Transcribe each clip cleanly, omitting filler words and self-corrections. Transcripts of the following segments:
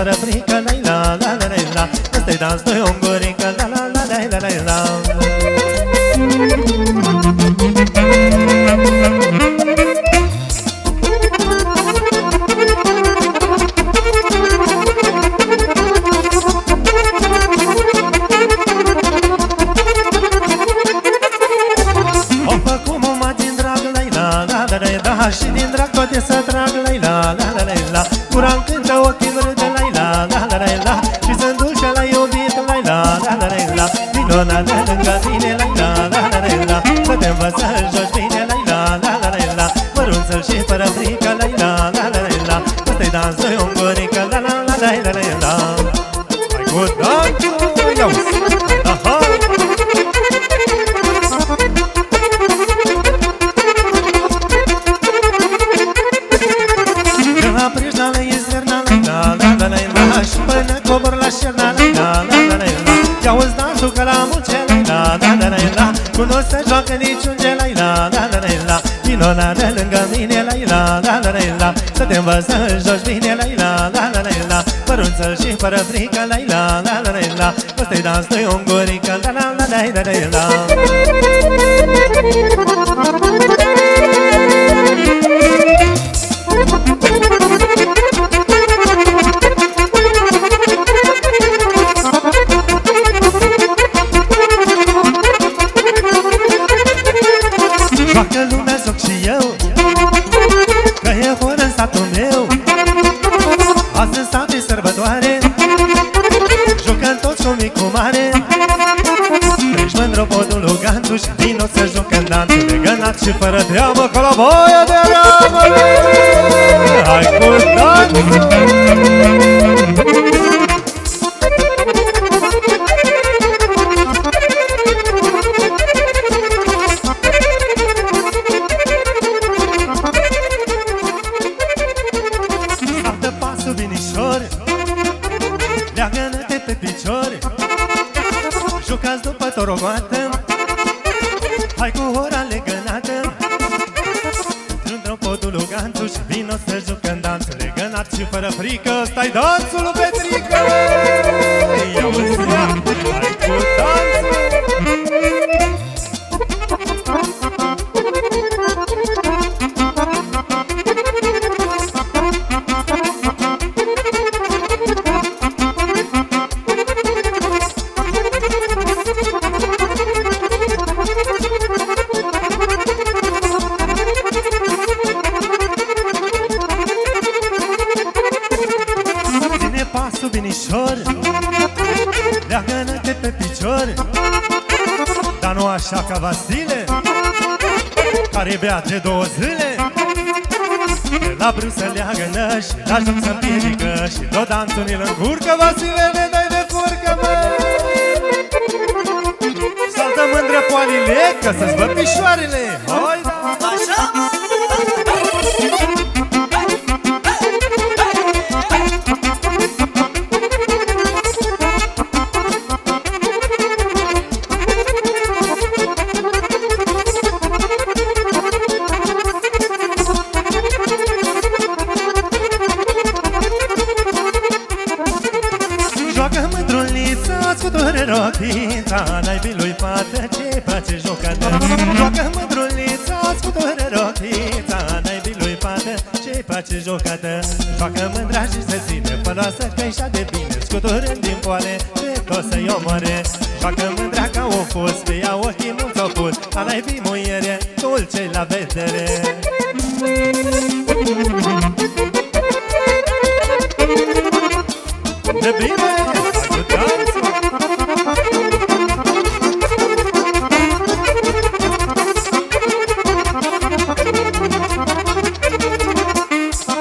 fără frică, la la la la la la. Ăsta-i dans de ungurică, la la la la la la la. Și din drag toate să trag, la la la la la. Curam cântă, ochii râde, la la la la la. Și sunt dulce la iubit, la la la la la. Minona de lângă tine, la la la la la. Să te învăț să joci bine, la la la la la. Mărunță și fără frică, la la la la la. Ăsta-i dansul ungurică, la la la la la la. Hai cu dansul, iauzi! Aha! Și până cobor la șerna, la la la la la. Ia-uzi dansul că la mulce, la la la la la. Cu nu se joacă niciun gel, la la la la la. Minona de lângă mine, la la la la la la. Să te învăț să joci bine, la la la la la la. Părunță și fără frică, la la la la la la. Ăsta-i dans de ungurică, la la la la la la la. Joacă lumea, joc și eu, că e hor în satul meu. Azi în sat e sărbătoare, jucăm toți cu mic cu mare. Treci mândru podul Luganțu și vino să jucăm danțul legănat și fără teamă, că la voie de reamă. Hai cu danțul! Leagă-ne-te pe picior, jucați după torogoată, hai cu ora legănată. Drum podul Luganțu și vino să jucăm danțul legănat și fără frică. Ăsta-i dansul lui Petrică! Ia-uzi-ia, hai cu danțul! Pasul binișor, leagă-ne-te pe picior, dar nu așa ca Vasile, care bea de 2 zile. De la brâu să leagă-nă și la joc să împiedică și tot danțul ni-l încurcă. Vasile, ne dai de furcă, mă! Saltă mândră poalile, că să-ți văd pișoarele. Hai, da! Așa! Joacă mândrulița, scutură rochița, naibii lui fată ce face jocată. Joacă mândrulița, scutură rochița, naibii lui fată ce face jocată. Joacă mândra și se ține, păroasă că-i de bine, scuturând din poale, pe tot să-i omoare. Joacă mândra ca o fost, pe ea ochii mulți au pus, a naibii muiere, dulce la vedere. De bine!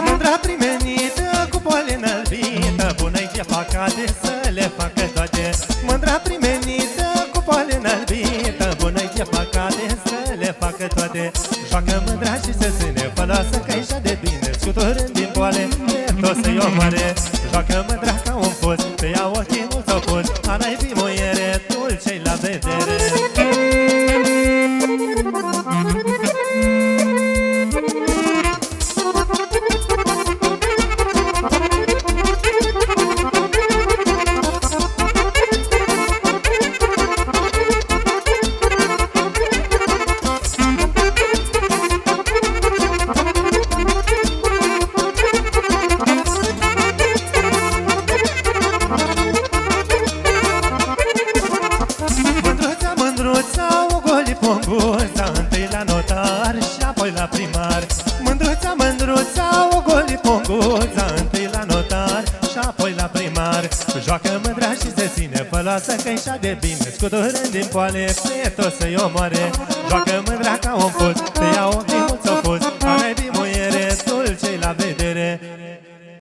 Mândra primenită cu poale înălbită, bună-i de păcate să le facă toate. Mândra primenită cu poale înălbită, bună-i de păcate să le facă toate. Joacă mândra și se ține, făloasă că-i de bine, scuturând din poale, pe tot să-i omoare. Joacă mândra ca un pus, pe ea ochii mulți au pus, a naibii muiere, dulce-i la vedere. mândruța o goli ponguța, întâi la notar și apoi la primar. Mândruța, mândruța o goli ponguța, întâi la notar și apoi la primar. Joacă mândra și se ține făloasă că-i de bine, scuturând din poale, pe tot să-i omoare. Joacă mândra ca un put,